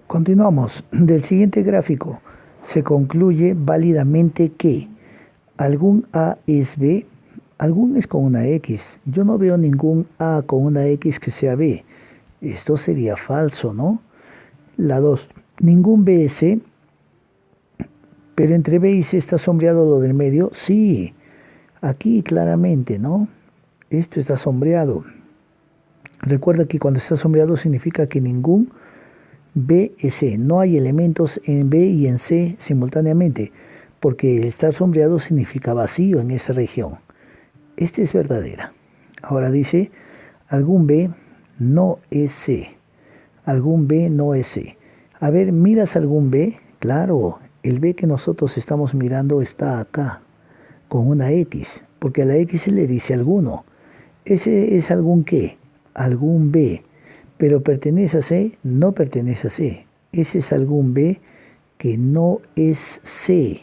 Continuamos. Del siguiente gráfico se concluye válidamente que algún A es B, algún es con una X. Yo no veo ningún A con una X que sea B. Esto sería falso, ¿no? La 2. Ningún B es C, pero entre B y C está sombreado lo del medio. Sí, aquí claramente, ¿no? Esto está sombreado. Recuerda que cuando está sombreado significa que ningún B es C. No hay elementos en B y en C simultáneamente, porque estar sombreado significa vacío en esa región. Esta es verdadera. Ahora dice, algún B no es C. Algún B no es C. A ver, ¿miras algún B? Claro, el B que nosotros estamos mirando está acá, con una X, porque a la X se le dice alguno. Ese es algún qué, algún B, pero pertenece a C, no pertenece a C. Ese es algún B que no es C.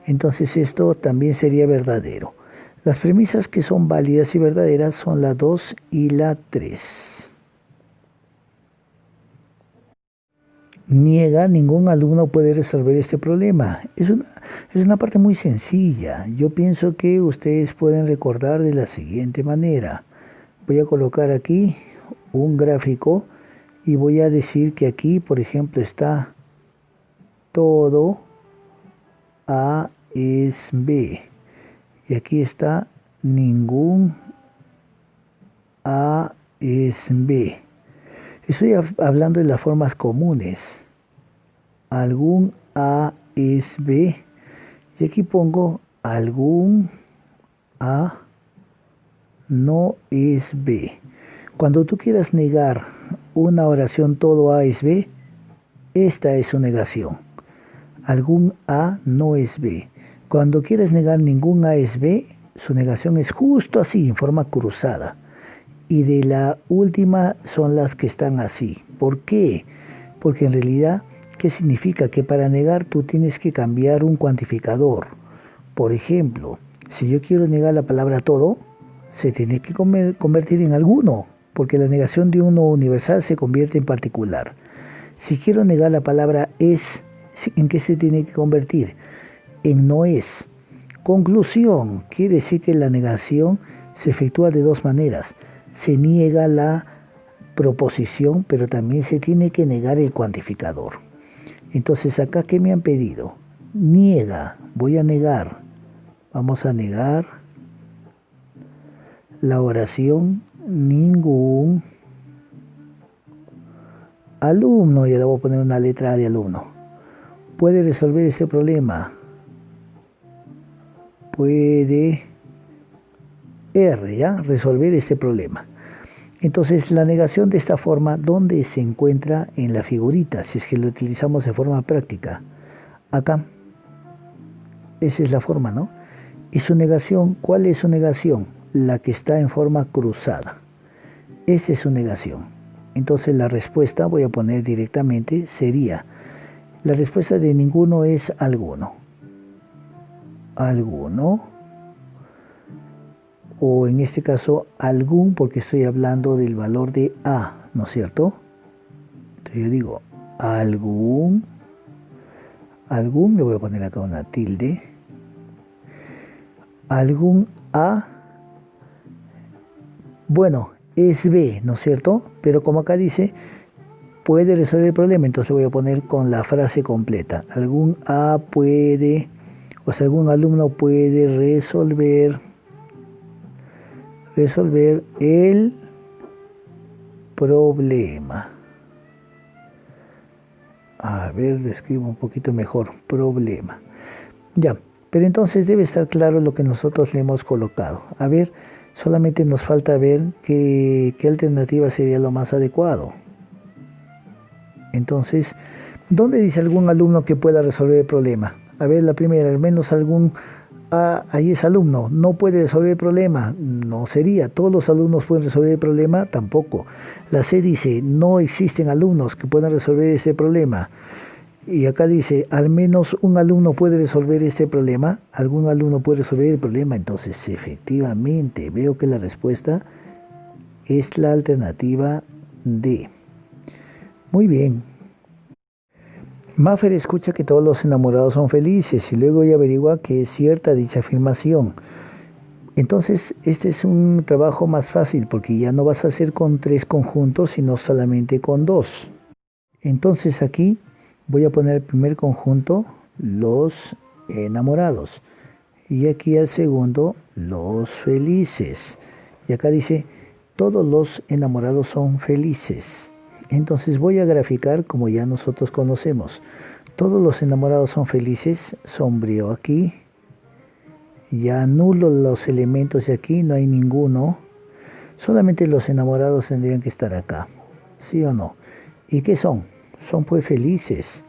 Entonces esto también sería verdadero. Las premisas que son válidas y verdaderas son la 2 y la 3. Niega, ningún alumno puede resolver este problema. Es una parte muy sencilla. Yo pienso que ustedes pueden recordar de la siguiente manera. Voy a colocar aquí un gráfico y voy a decir que aquí, por ejemplo, está todo A es B. Y aquí está ningún A es B. Estoy hablando de las formas comunes. Algún A es B. Y aquí pongo algún A no es B. Cuando tú quieras negar una oración todo A es B, esta es su negación. Algún A no es B. Cuando quieres negar ningún A es B, su negación es justo así, en forma cruzada. Y de la última son las que están así. ¿Por qué? Porque en realidad, ¿qué significa? Que para negar tú tienes que cambiar un cuantificador. Por ejemplo, si yo quiero negar la palabra todo, se tiene que convertir en alguno, porque la negación de uno universal se convierte en particular. Si quiero negar la palabra es, ¿en qué se tiene que convertir? En no es. Conclusión, quiere decir que la negación se efectúa de dos maneras. Se niega la proposición, pero también se tiene que negar el cuantificador. Entonces, acá, ¿qué me han pedido? Niega, voy a negar. Vamos a negar la oración ningún alumno, ya le voy a poner una letra A de alumno, puede resolver este problema. Puede R, ¿ya? Resolver este problema. Entonces, la negación de esta forma, ¿dónde se encuentra en la figurita? Si es que lo utilizamos de forma práctica. Acá. Esa es la forma, ¿no? Y su negación, ¿cuál es su negación? La que está en forma cruzada. Esa es su negación. Entonces, la respuesta, voy a poner directamente, sería, la respuesta de ninguno es alguno. Alguno. O en este caso algún, porque estoy hablando del valor de A, ¿no es cierto? Entonces yo digo algún, le voy a poner acá una tilde, algún A, bueno, es B, ¿no es cierto? Pero como acá dice, puede resolver el problema, entonces lo voy a poner con la frase completa. Algún A puede, o sea, algún alumno puede resolver el problema. A ver, lo escribo un poquito mejor. Problema. Ya, pero entonces debe estar claro lo que nosotros le hemos colocado. A ver, solamente nos falta ver qué alternativa sería lo más adecuado. Entonces, ¿dónde dice algún alumno que pueda resolver el problema? A ver, la primera, al menos algún ahí es alumno, no puede resolver el problema, no sería, todos los alumnos pueden resolver el problema, tampoco. La C dice, no existen alumnos que puedan resolver este problema. Y acá dice, al menos un alumno puede resolver este problema, algún alumno puede resolver el problema, entonces efectivamente veo que la respuesta es la alternativa D. Muy bien. Maffer escucha que todos los enamorados son felices y luego ella averigua que es cierta dicha afirmación. Entonces, este es un trabajo más fácil porque ya no vas a hacer con 3 conjuntos, sino solamente con 2. Entonces aquí voy a poner el primer conjunto, los enamorados. Y aquí al segundo, los felices. Y acá dice, todos los enamorados son felices. Entonces voy a graficar como ya nosotros conocemos. Todos los enamorados son felices, sombrío aquí. Ya anulo los elementos de aquí, no hay ninguno. Solamente los enamorados tendrían que estar acá. ¿Sí o no? ¿Y qué son? Son pues felices,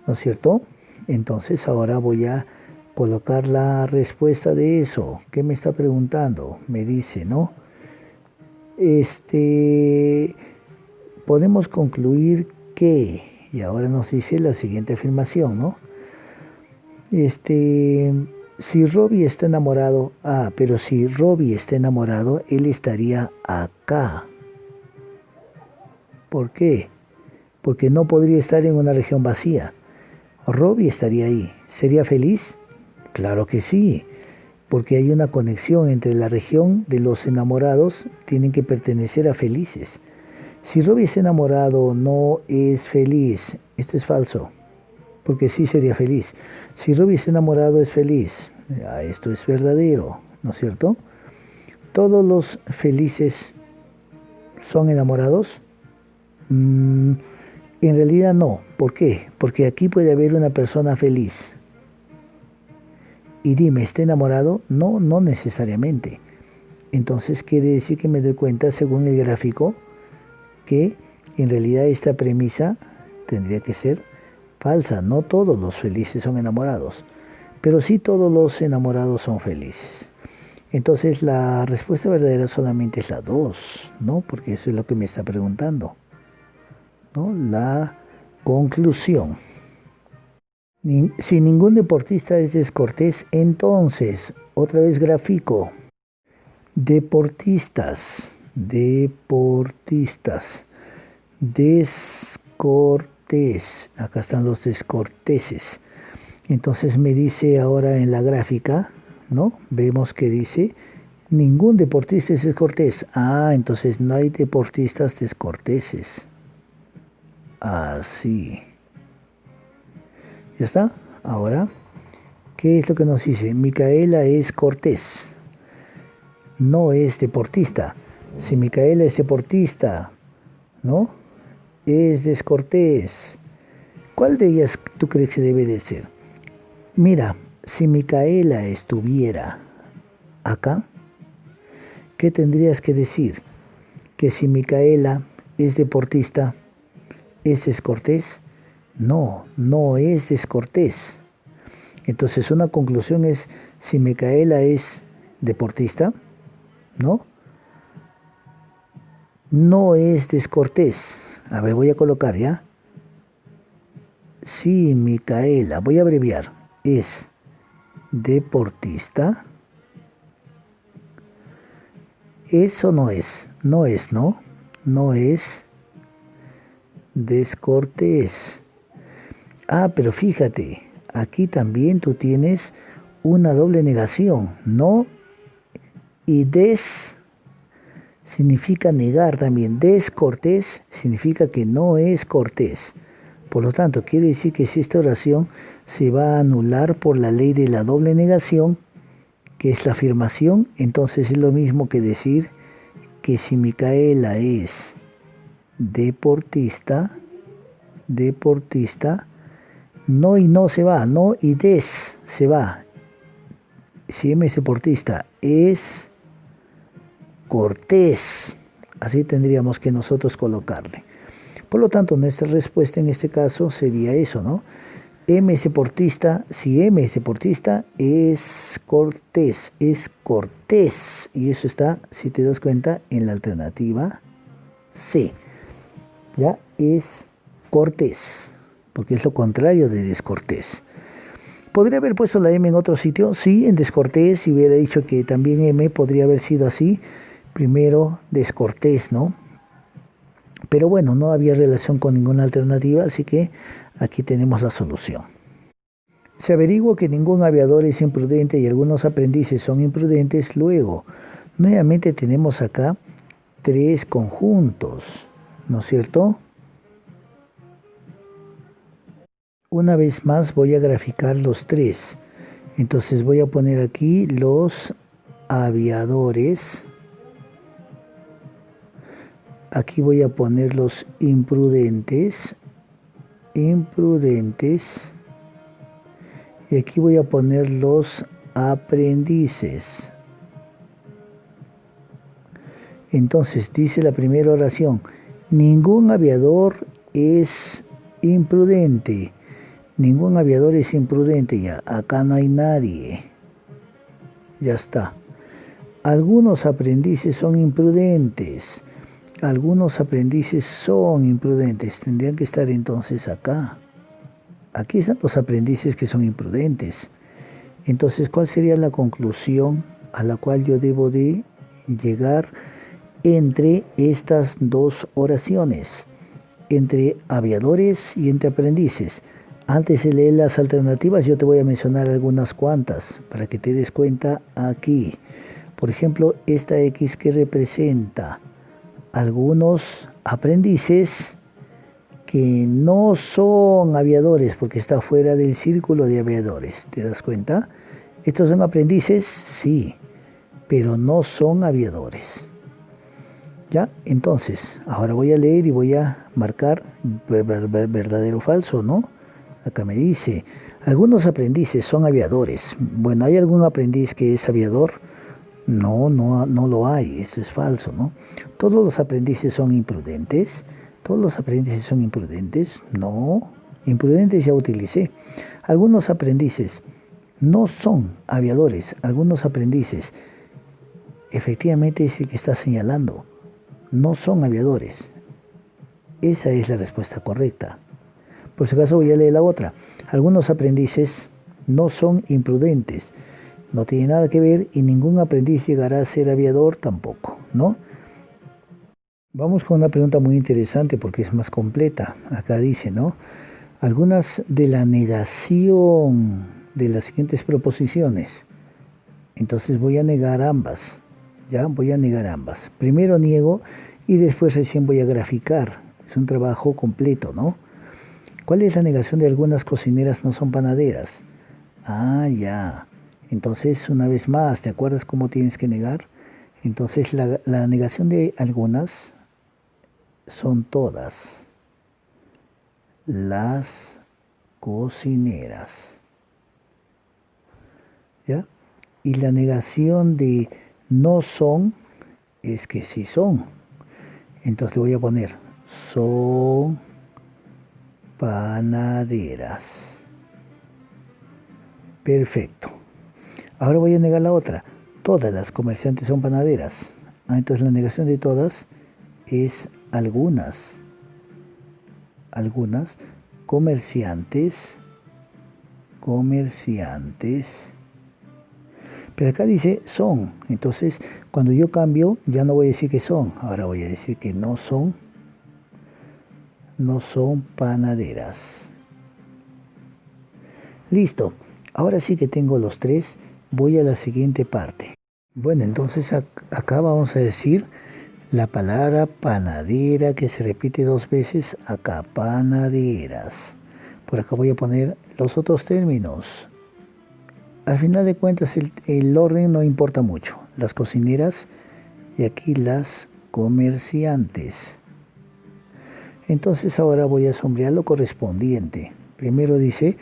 ¿no es cierto? Entonces ahora voy a colocar la respuesta de eso. ¿Qué me está preguntando? Me dice, ¿no? Podemos concluir que, y ahora nos dice la siguiente afirmación, ¿no? Si Robbie está enamorado, pero si Robbie está enamorado, él estaría acá. ¿Por qué? Porque no podría estar en una región vacía. Robbie estaría ahí. ¿Sería feliz? Claro que sí, porque hay una conexión entre la región de los enamorados, tienen que pertenecer a felices. Si Robbie está enamorado, no es feliz. Esto es falso, porque sí sería feliz. Si Robbie está enamorado, es feliz. Esto es verdadero, ¿no es cierto? ¿Todos los felices son enamorados? En realidad no. ¿Por qué? Porque aquí puede haber una persona feliz. Y dime, ¿está enamorado? No, no necesariamente. Entonces quiere decir que me doy cuenta, según el gráfico, que en realidad esta premisa tendría que ser falsa. No todos los felices son enamorados, pero sí todos los enamorados son felices. Entonces la respuesta verdadera solamente es la 2, ¿no? Porque eso es lo que me está preguntando, ¿no? La conclusión. Si ningún deportista es descortés, entonces, otra vez gráfico. Deportistas, descortés. Acá están los descorteses. Entonces me dice ahora en la gráfica, ¿no? Vemos que dice, ningún deportista es descortés. Entonces no hay deportistas descorteses. Así. ¿Ya está? Ahora, ¿qué es lo que nos dice? Micaela es cortés. No es deportista. Si Micaela es deportista, ¿no? Es descortés. ¿Cuál de ellas tú crees que debe de ser? Mira, si Micaela estuviera acá, ¿qué tendrías que decir? Que si Micaela es deportista, ¿es descortés? No, no es descortés. Entonces una conclusión es, si Micaela es deportista, ¿no? No es descortés. A ver, voy a colocar, ¿ya? Si Micaela, voy a abreviar, es deportista, eso no es, ¿no? No es descortés. Pero fíjate, aquí también tú tienes una doble negación, no y des significa negar también. Descortés significa que no es cortés. Por lo tanto, quiere decir que si esta oración se va a anular por la ley de la doble negación, que es la afirmación, entonces es lo mismo que decir que si Micaela es deportista, no y no se va, no y des se va. Si M es deportista, es cortés. Así tendríamos que nosotros colocarle. Por lo tanto, nuestra respuesta en este caso sería eso, ¿no? M es deportista, si M es deportista, es cortés. Y eso está, si te das cuenta, en la alternativa C. Ya es cortés, porque es lo contrario de descortés. ¿Podría haber puesto la M en otro sitio? Sí, en descortés, si hubiera dicho que también M podría haber sido así. Primero descortés, ¿no? Pero bueno, no había relación con ninguna alternativa, así que aquí tenemos la solución. Se averigua que ningún aviador es imprudente y algunos aprendices son imprudentes. Luego, nuevamente tenemos acá tres conjuntos, ¿no es cierto? Una vez más voy a graficar los tres. Entonces voy a poner aquí los aviadores. Aquí voy a poner los imprudentes. Imprudentes. Y aquí voy a poner los aprendices. Entonces dice la primera oración: ningún aviador es imprudente. Ningún aviador es imprudente. Ya, acá no hay nadie. Ya está. Algunos aprendices son imprudentes. Algunos aprendices son imprudentes. Tendrían que estar entonces acá. Aquí están los aprendices que son imprudentes. Entonces, ¿cuál sería la conclusión a la cual yo debo de llegar entre estas dos oraciones? Entre aviadores y entre aprendices. Antes de leer las alternativas, yo te voy a mencionar algunas cuantas para que te des cuenta aquí. Por ejemplo, esta X que representa algunos aprendices que no son aviadores porque está fuera del círculo de aviadores. ¿Te das cuenta? ¿Estos son aprendices? Sí, pero no son aviadores. ¿Ya? Entonces, ahora voy a leer y voy a marcar verdadero o falso, ¿no? Acá me dice, algunos aprendices son aviadores. Bueno, ¿hay algún aprendiz que es aviador? No lo hay, esto es falso, ¿no? Todos los aprendices son imprudentes. ¿Todos los aprendices son imprudentes? No, imprudentes ya utilicé. Algunos aprendices no son aviadores. Algunos aprendices, efectivamente es el que está señalando, no son aviadores. Esa es la respuesta correcta. Por si acaso voy a leer la otra. Algunos aprendices no son imprudentes. No tiene nada que ver y ningún aprendiz llegará a ser aviador tampoco, ¿no? Vamos con una pregunta muy interesante porque es más completa. Acá dice, ¿no? Algunas de la negación de las siguientes proposiciones. Entonces voy a negar ambas. Ya voy a negar ambas. Primero niego y después recién voy a graficar. Es un trabajo completo, ¿no? ¿Cuál es la negación de algunas cocineras no son panaderas? Ah, ya. Entonces, una vez más, ¿te acuerdas cómo tienes que negar? Entonces, la negación de algunas son todas las cocineras. ¿Ya? Y la negación de no son es que sí son. Entonces le voy a poner son panaderas. Perfecto. Ahora voy a negar la otra. Todas las comerciantes son panaderas. Entonces la negación de todas es algunas. Algunas comerciantes. Pero acá dice son. Entonces cuando yo cambio ya no voy a decir que son. Ahora voy a decir que no son. No son panaderas. Listo. Ahora sí que tengo los tres. Voy a la siguiente parte. Bueno, entonces acá vamos a decir la palabra panadera que se repite dos veces. Acá, panaderas. Por acá voy a poner los otros términos. Al final de cuentas el orden no importa mucho. Las cocineras y aquí las comerciantes. Entonces ahora voy a sombrear lo correspondiente. Primero dice,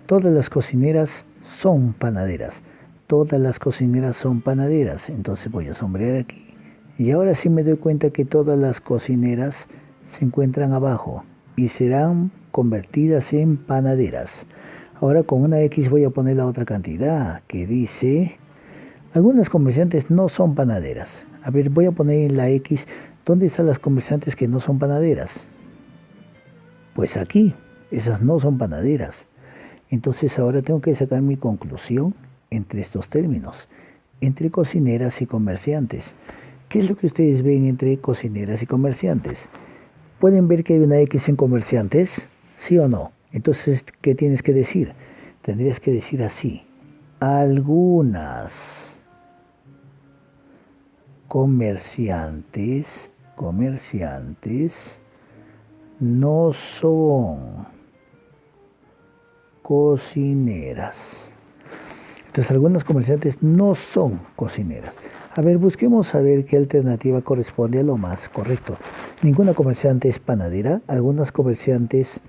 todas las cocineras son panaderas. Todas las cocineras son panaderas. Entonces voy a sombrear aquí. Y ahora sí me doy cuenta que todas las cocineras se encuentran abajo y serán convertidas en panaderas. Ahora con una X voy a poner la otra cantidad que dice, algunas comerciantes no son panaderas. A ver, voy a poner en la X, ¿dónde están las comerciantes que no son panaderas? Pues aquí, esas no son panaderas. Entonces ahora tengo que sacar mi conclusión entre estos términos, entre cocineras y comerciantes. ¿Qué es lo que ustedes ven entre cocineras y comerciantes? ¿Pueden ver que hay una X en comerciantes? ¿Sí o no? Entonces, ¿qué tienes que decir? Tendrías que decir así. Algunas comerciantes no son cocineras. Entonces, algunas comerciantes no son cocineras. A ver, busquemos a ver qué alternativa corresponde a lo más correcto. Ninguna comerciante es panadera. Algunas comerciantes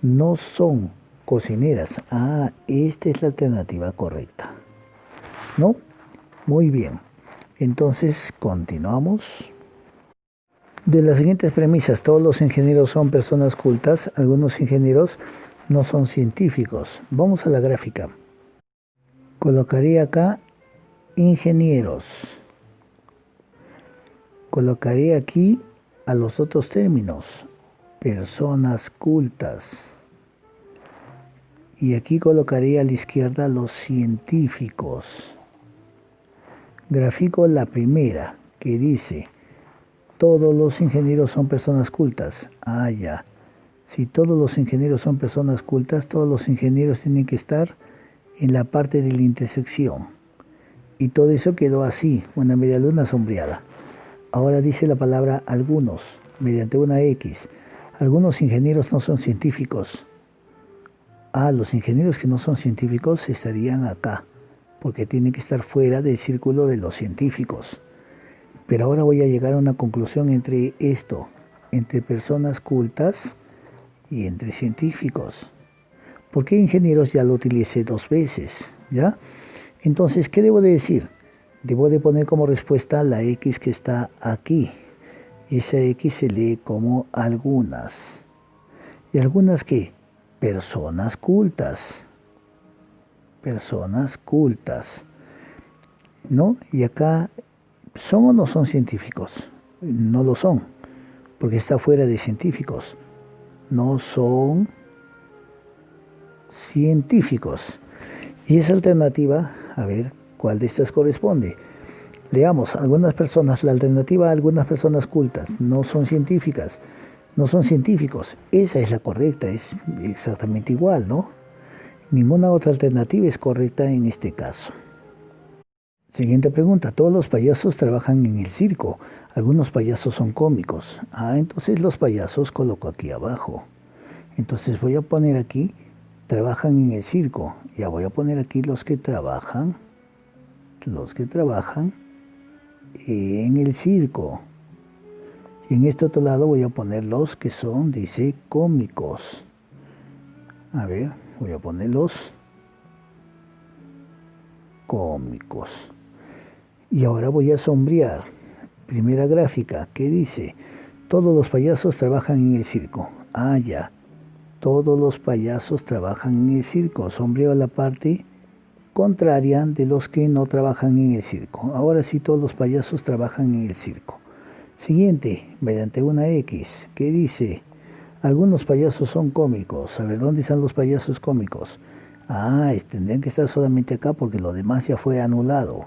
no son cocineras. Ah, esta es la alternativa correcta. ¿No? Muy bien. Entonces, continuamos. De las siguientes premisas, todos los ingenieros son personas cultas. Algunos ingenieros no son científicos. Vamos a la gráfica. Colocaría acá ingenieros. Colocaría aquí a los otros términos, personas cultas. Y aquí colocaría a la izquierda los científicos. Grafico la primera, que dice, todos los ingenieros son personas cultas. Ah, ya. Si todos los ingenieros son personas cultas, todos los ingenieros tienen que estar en la parte de la intersección. Y todo eso quedó así, una media luna sombreada. Ahora dice la palabra algunos, mediante una X. Algunos ingenieros no son científicos. Ah, los ingenieros que no son científicos estarían acá, porque tienen que estar fuera del círculo de los científicos. Pero ahora voy a llegar a una conclusión entre esto, entre personas cultas y entre científicos. ¿Por qué ingenieros ya lo utilicé 2 veces? ¿Ya? Entonces, ¿qué debo de decir? Debo de poner como respuesta la X que está aquí. Y esa X se lee como algunas. ¿Y algunas qué? Personas cultas. Personas cultas. ¿No? Y acá, ¿son o no son científicos? No lo son, porque está fuera de científicos. No son científicos. Y esa alternativa, a ver, ¿cuál de estas corresponde? Leamos, algunas personas, la alternativa a algunas personas cultas no son científicas, no son científicos. Esa es la correcta, es exactamente igual, ¿no? Ninguna otra alternativa es correcta en este caso. Siguiente pregunta, todos los payasos trabajan en el circo, algunos payasos son cómicos. Ah, entonces los payasos coloco aquí abajo. Entonces voy a poner aquí, trabajan en el circo. Ya voy a poner aquí los que trabajan en el circo. Y en este otro lado voy a poner los que son, dice, cómicos. A ver, voy a poner los cómicos. Y ahora voy a sombrear. Primera gráfica, ¿qué dice? Todos los payasos trabajan en el circo. Ah, ya. Todos los payasos trabajan en el circo. Sombreo la parte contraria de los que no trabajan en el circo. Ahora sí, todos los payasos trabajan en el circo. Siguiente, mediante una X, ¿qué dice? Algunos payasos son cómicos. A ver, ¿dónde están los payasos cómicos? Ah, tendrían que estar solamente acá porque lo demás ya fue anulado.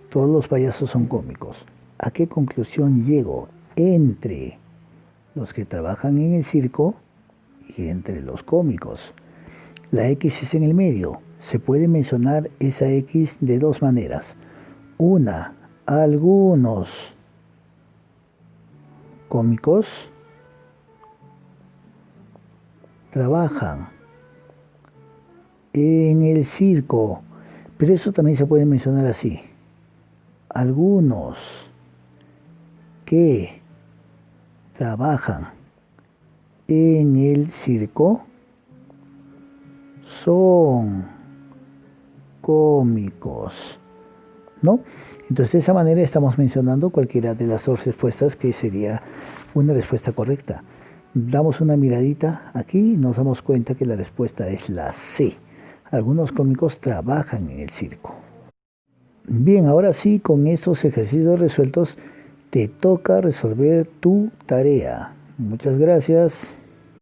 Todos los payasos son cómicos. ¿A qué conclusión llego? Entre los que trabajan en el circo y entre los cómicos. La X es en el medio. Se puede mencionar esa X de 2 maneras. Una, algunos cómicos trabajan en el circo. Pero eso también se puede mencionar así. Algunos que trabajan en el circo son cómicos, ¿no? Entonces de esa manera estamos mencionando cualquiera de las 2 respuestas que sería una respuesta correcta. Damos una miradita aquí y nos damos cuenta que la respuesta es la C. Algunos cómicos trabajan en el circo. Bien, ahora sí, con estos ejercicios resueltos, te toca resolver tu tarea. Muchas gracias.